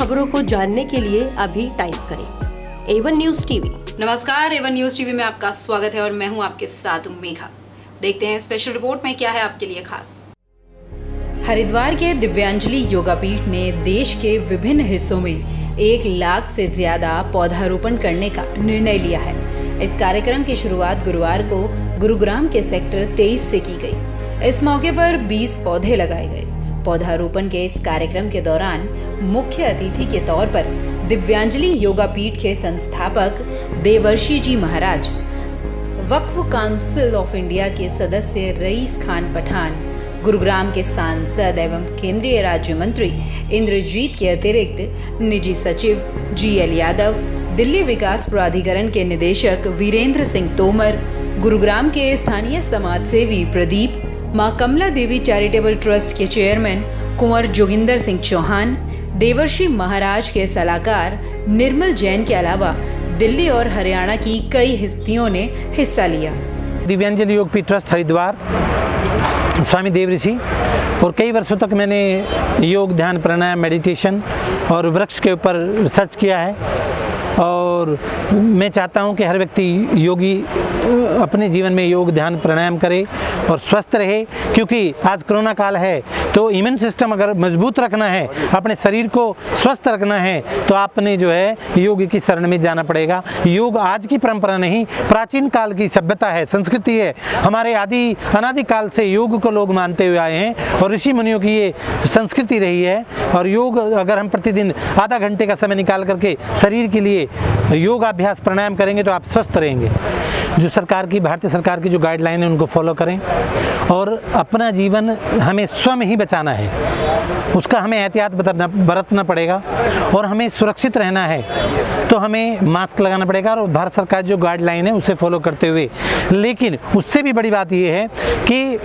खबरों को जानने के लिए अभी टाइप करें A1 न्यूज़ टीवी। नमस्कार, A1 न्यूज़ टीवी में आपका स्वागत है और मैं हूं आपके साथ मेघा। देखते हैं स्पेशल रिपोर्ट में क्या है आपके लिए खास। हरिद्वार के दिव्यांजलि योगापीठ ने देश के विभिन्न हिस्सों में 1 लाख से ज्यादा पौधारोपण करने का निर्णय लिया है। इस कार्यक्रम की शुरुआत गुरुवार को गुरुग्राम के सेक्टर 23 से की गई। इस मौके पर 20 पौधे लगाए गए। पौधारोपण के इस कार्यक्रम के दौरान मुख्य अतिथि के तौर पर दिव्यांजलि योगापीठ के संस्थापक देवर्षि जी महाराज, वक्फ काउंसिल ऑफ इंडिया के सदस्य रईस खान पठान, गुरुग्राम के सांसद एवं केंद्रीय राज्य मंत्री इंद्रजीत के अतिरिक्त निजी सचिव GL यादव, दिल्ली विकास प्राधिकरण के निदेशक वीरेंद्र सिंह तोमर, गुरुग्राम के स्थानीय समाज सेवी प्रदीप, मां कमला देवी चैरिटेबल ट्रस्ट के चेयरमैन कुंवर जोगिंदर सिंह चौहान, देवर्षि महाराज के सलाहकार निर्मल जैन के अलावा दिल्ली और हरियाणा की कई हस्तियों ने हिस्सा लिया। दिव्यांजलि योगपीठ ट्रस्ट हरिद्वार, स्वामी देवऋषि, और कई वर्षों तक मैंने योग, ध्यान, प्राणायाम, मेडिटेशन और वृक्ष के ऊपर रिसर्च किया है। और मैं चाहता हूं कि हर व्यक्ति योगी अपने जीवन में योग, ध्यान, प्राणायाम करे और स्वस्थ रहे, क्योंकि आज कोरोना काल है। तो इम्यून सिस्टम अगर मजबूत रखना है, अपने शरीर को स्वस्थ रखना है, तो आपने जो है योग की शरण में जाना पड़ेगा। योग आज की परंपरा नहीं, प्राचीन काल की सभ्यता है, संस्कृति है। हमारे अनादि काल से योग को लोग मानते हुए आए हैं और ऋषि मुनियों की ये संस्कृति रही है। और योग अगर हम प्रतिदिन आधा घंटे का समय निकाल करके शरीर के लिए योगाभ्यास, प्राणायाम करेंगे तो आप स्वस्थ रहेंगे। जो भारतीय सरकार की जो गाइडलाइन है उनको फॉलो करें और अपना जीवन हमें स्वयं ही बचाना है, उसका हमें एहतियात बरतना पड़ेगा और हमें सुरक्षित रहना है। तो हमें मास्क लगाना पड़ेगा और भारत सरकार जो गाइडलाइन है उसे फॉलो करते हुए। लेकिन उससे भी बड़ी बात यह है कि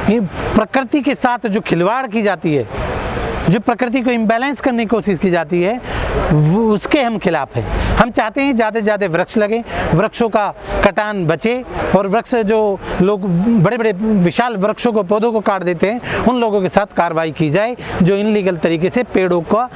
प्रकृति के साथ जो खिलवाड़ की जाती है, जो प्रकृति को इम्बैलेंस करने की कोशिश की जाती है, उसके हम खिलाफ हैं। हम चाहते हैं ज़्यादा से ज़्यादा वृक्ष लगे, वृक्षों का कटान बचे, और वृक्ष जो लोग बड़े बड़े विशाल वृक्षों को, पौधों को काट देते हैं, उन लोगों के साथ कार्रवाई की जाए जो इनलीगल तरीके से पेड़ों का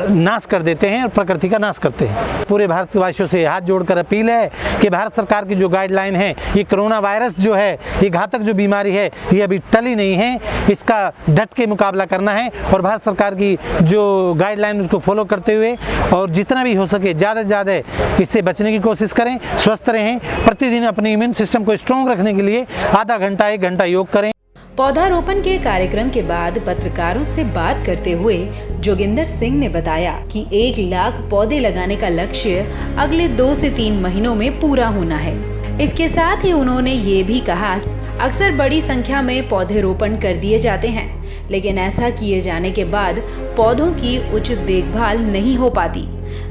नाश कर देते हैं और प्रकृति का नाश करते हैं। पूरे भारतवासियों से हाथ जोड़कर अपील है कि भारत सरकार की जो गाइडलाइन है, ये कोरोना वायरस जो है, ये घातक जो बीमारी है, ये अभी टली नहीं है। इसका डट के मुकाबला करना है और भारत सरकार की जो गाइडलाइन उसको फॉलो करते हुए और जितना भी हो सके ज़्यादा से ज़्यादा इससे बचने की कोशिश करें, स्वस्थ रहें। प्रतिदिन अपने इम्यून सिस्टम को स्ट्रॉन्ग रखने के लिए आधा घंटा 1 घंटा योग करें। पौधारोपण के कार्यक्रम के बाद पत्रकारों से बात करते हुए जोगिंदर सिंह ने बताया कि 1 लाख पौधे लगाने का लक्ष्य अगले 2 से 3 महीनों में पूरा होना है। इसके साथ ही उन्होंने ये भी कहा, अक्सर बड़ी संख्या में पौधे रोपण कर दिए जाते हैं, लेकिन ऐसा किए जाने के बाद पौधों की उचित देखभाल नहीं हो पाती,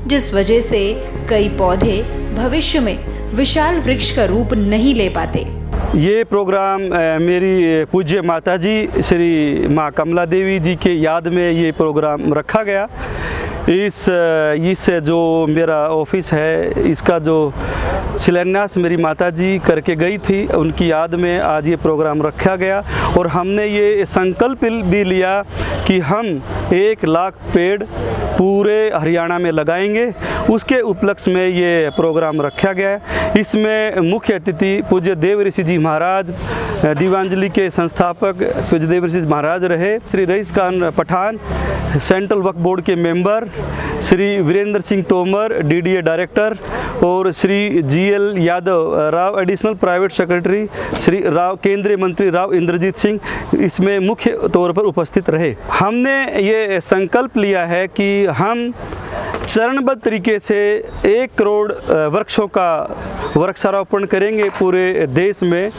जिस वजह से कई पौधे भविष्य में विशाल वृक्ष का रूप नहीं ले पाते। ये प्रोग्राम मेरी पूज्य माताजी श्री माँ कमला देवी जी के याद में ये प्रोग्राम रखा गया। इस जो मेरा ऑफिस है, इसका जो शिलान्यास मेरी माताजी करके गई थी, उनकी याद में आज ये प्रोग्राम रखा गया। और हमने ये संकल्प भी लिया कि हम 1 लाख पेड़ पूरे हरियाणा में लगाएंगे। उसके उपलक्ष्य में ये प्रोग्राम रखा गया है। इसमें मुख्य अतिथि पूज्य देवऋषि जी महाराज, दिव्यांजलि के संस्थापक पूज्य देवऋषि महाराज रहे, श्री रईस खान पठान, सेंट्रल वक्फ बोर्ड के member, Shri Virendra Singh Tomar DDA director, और Shri GL Yadav Rao additional private secretary, Shri Rao केंद्रीय मंत्री राव इंद्रजीत सिंह इसमें मुख्य तौर पर उपस्थित रहे। हमने ये संकल्प लिया है कि हम चरणबद्ध तरीके से 1 करोड़ वृक्षों का वृक्षारोपण करेंगे पूरे देश में।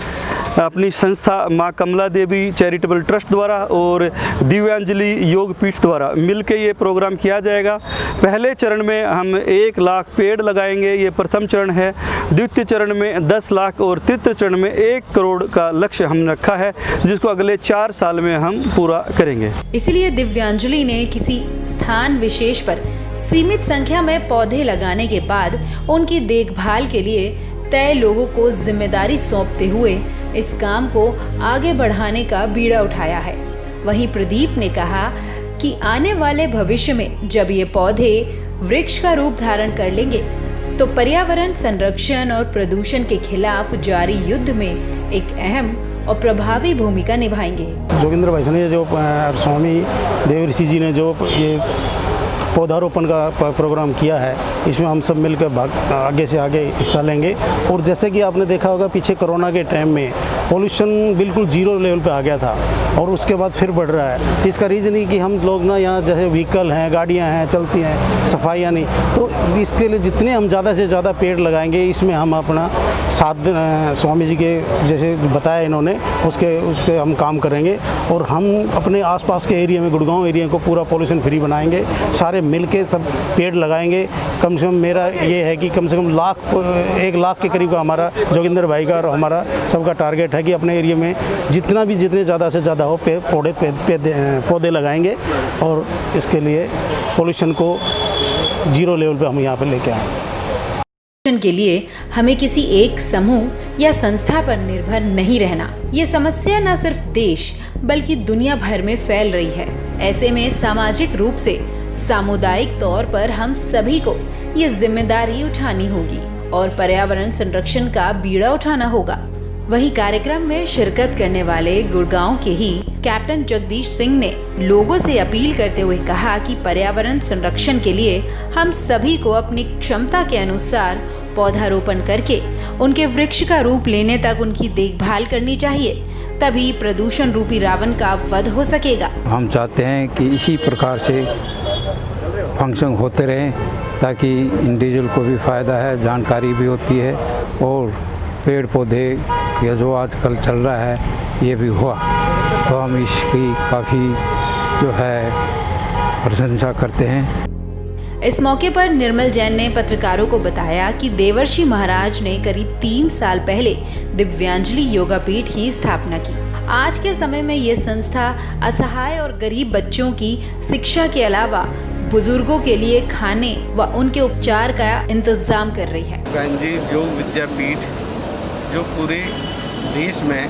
अपनी संस्था माँ कमला देवी चैरिटेबल ट्रस्ट द्वारा और दिव्यांजलि योग पीठ द्वारा मिलकर ये प्रोग्राम किया जाएगा। पहले चरण में हम 1 लाख पेड़ लगाएंगे, ये प्रथम चरण है। द्वितीय चरण में 10 लाख और तृतीय चरण में 1 करोड़ का लक्ष्य हमने रखा है, जिसको अगले 4 साल में हम पूरा करेंगे। इसलिए दिव्यांजलि ने किसी स्थान विशेष पर सीमित संख्या में पौधे लगाने के बाद उनकी देखभाल के लिए तय लोगों को जिम्मेदारी सौंपते हुए इस काम को आगे बढ़ाने का बीड़ा उठाया है। वहीं प्रदीप ने कहा कि आने वाले भविष्य में जब ये पौधे वृक्ष का रूप धारण कर लेंगे तो पर्यावरण संरक्षण और प्रदूषण के खिलाफ जारी युद्ध में एक अहम और प्रभावी भूमिका निभाएंगे। जोगिंदर भाई ने जो स्वामी देव ऋषि जी ने जो ये पौधारोपण का प्रोग्राम किया है, इसमें हम सब मिलकर आगे से आगे हिस्सा लेंगे। और जैसे कि आपने देखा होगा पीछे कोरोना के टाइम में पोल्यूशन बिल्कुल जीरो लेवल पे आ गया था और उसके बाद फिर बढ़ रहा है। इसका रीज़न ही कि हम लोग ना यहाँ जैसे व्हीकल हैं, गाड़ियाँ हैं, चलती हैं, सफाइयाँ नहीं, तो इसके लिए जितने हम ज़्यादा से ज़्यादा पेड़ लगाएंगे, इसमें हम अपना साथ स्वामी जी के जैसे बताया इन्होंने उस पर हम काम करेंगे। और हम अपने आसपास के एरिया में, गुड़गांव एरिया को पूरा पोल्यूशन फ्री बनाएंगे। सारे मिल के सब पेड़ लगाएंगे। कम से कम मेरा ये है कि कम से कम 1 लाख के करीब का हमारा जोगिंदर भाई का और हमारा सबका टारगेट है कि अपने एरिया में जितने ज़्यादा से ज़्यादा हो पौधे लगाएंगे और इसके लिए पोल्यूशन को जीरो लेवल पे हम यहाँ पे लेके आए। के लिए हमें किसी एक समूह या संस्था पर निर्भर नहीं रहना। ये समस्या न सिर्फ देश बल्कि दुनिया भर में फैल रही है। ऐसे में सामाजिक रूप से सामुदायिक तौर पर हम सभी को ये जिम्मेदारी उठानी होगी और पर्यावरण संरक्षण का बीड़ा उठाना होगा। वहीं कार्यक्रम में शिरकत करने वाले गुड़गांव के ही कैप्टन जगदीश सिंह ने लोगों से अपील करते हुए कहा कि पर्यावरण संरक्षण के लिए हम सभी को अपनी क्षमता के अनुसार पौधारोपण करके उनके वृक्ष का रूप लेने तक उनकी देखभाल करनी चाहिए, तभी प्रदूषण रूपी रावण का वध हो सकेगा। हम चाहते हैं कि इसी प्रकार से फंक्शन होते रहें ताकि इंडिविजुअल को भी फ़ायदा है, जानकारी भी होती है और पेड़ पौधे या जो आजकल चल रहा है ये भी हुआ तो हम इसकी काफ़ी जो है प्रशंसा करते हैं। इस मौके पर निर्मल जैन ने पत्रकारों को बताया कि देवर्षि महाराज ने करीब 3 साल पहले दिव्यांजलि योगा पीठ की स्थापना की। आज के समय में ये संस्था असहाय और गरीब बच्चों की शिक्षा के अलावा बुजुर्गों के लिए खाने व उनके उपचार का इंतजाम कर रही है। गांधी योग विद्यापीठ जो पूरे देश में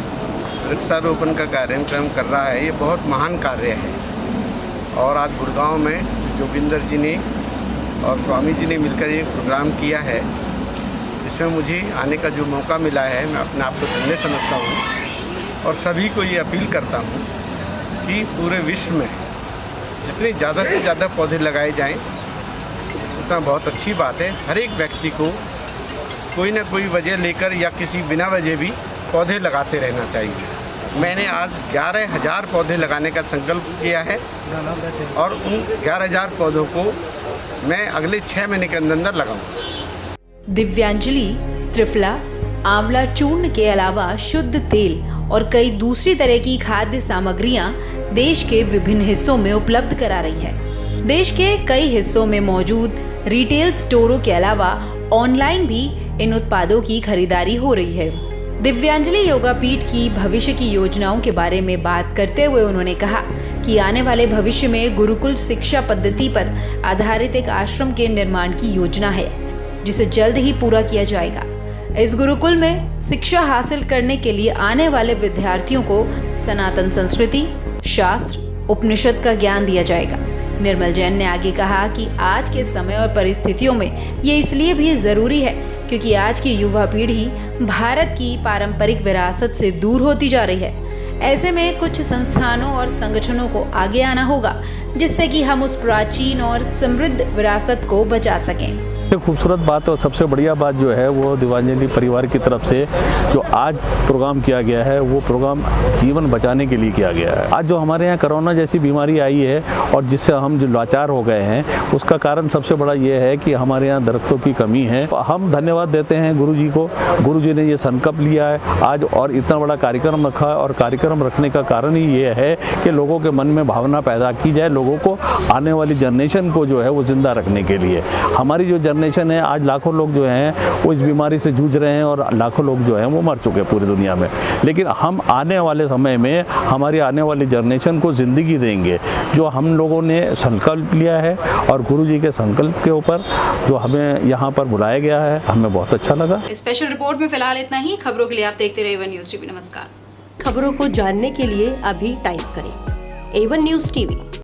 वृक्षारोपण का कार्यक्रम कर रहा है, ये बहुत महान कार्य है। और आज गुड़गांव में जोगिंदर जी ने और स्वामी जी ने मिलकर ये प्रोग्राम किया है, इसमें मुझे आने का जो मौका मिला है, मैं अपने आप को धन्य समझता हूँ। और सभी को ये अपील करता हूँ कि पूरे विश्व में जितने ज़्यादा से ज़्यादा पौधे लगाए जाएं उतना बहुत अच्छी बात है। हर एक व्यक्ति को कोई ना कोई वजह लेकर या किसी बिना वजह भी पौधे लगाते रहना चाहिए। मैंने आज 11,000 पौधे लगाने का संकल्प किया है और उन 11,000 पौधों को मैं अगले 6 महीने के अंदर लगाऊंगा। दिव्यांजलि त्रिफला, आंवला चूर्ण के अलावा शुद्ध तेल और कई दूसरी तरह की खाद्य सामग्रियां देश के विभिन्न हिस्सों में उपलब्ध करा रही है। देश के कई हिस्सों में मौजूद रिटेल स्टोरों के अलावा ऑनलाइन भी इन उत्पादों की खरीदारी हो रही है। दिव्यांजलि योगा पीठ की भविष्य की योजनाओं के बारे में बात करते हुए उन्होंने कहा कि आने वाले भविष्य में गुरुकुल शिक्षा पद्धति पर आधारित एक आश्रम के निर्माण की योजना है, जिसे जल्द ही पूरा किया जाएगा। इस गुरुकुल में शिक्षा हासिल करने के लिए आने वाले विद्यार्थियों को सनातन संस्कृति, शास्त्र, उपनिषद का ज्ञान दिया जाएगा। निर्मल जैन ने आगे कहा कि आज के समय और परिस्थितियों में ये इसलिए भी जरूरी है क्योंकि आज की युवा पीढ़ी भारत की पारंपरिक विरासत से दूर होती जा रही है। ऐसे में कुछ संस्थानों और संगठनों को आगे आना होगा जिससे कि हम उस प्राचीन और समृद्ध विरासत को बचा सकें। खूबसूरत बात और सबसे बढ़िया बात जो है वो दिव्यांजलि परिवार की तरफ से जो आज प्रोग्राम किया गया है वो प्रोग्राम जीवन बचाने के लिए किया गया है। आज जो हमारे यहाँ कोरोना जैसी बीमारी आई है और जिससे हम जो लाचार हो गए हैं उसका कारण सबसे बड़ा ये है कि हमारे यहाँ दरख्तों की कमी है। हम धन्यवाद देते हैं गुरु जी को। गुरु जी ने ये संकल्प लिया है आज और इतना बड़ा कार्यक्रम रखा है और कार्यक्रम रखने का कारण ही ये है कि लोगों के मन में भावना पैदा की जाए, लोगों को आने वाली जनरेशन को जो है वो जिंदा रखने के लिए। हमारी जो जनरेशन है आज लाखों लोग जो हैं वो इस बीमारी से जूझ रहे हैं और लाखों लोग जो हैं वो मर चुके हैं पूरी दुनिया में। लेकिन हम आने वाले समय में हमारी आने वाली जनरेशन को ज़िंदगी देंगे जो हम लोगों ने संकल्प लिया है। और गुरु जी के संकल्प के ऊपर जो हमें यहाँ पर बुलाया गया है हमें बहुत अच्छा लगा। स्पेशल रिपोर्ट में फिलहाल इतना ही। खबरों के लिए आप देखते रहिए A1 न्यूज़ टीवी। नमस्कार। खबरों को जानने के लिए अभी टाइप करें A1 न्यूज़ टीवी।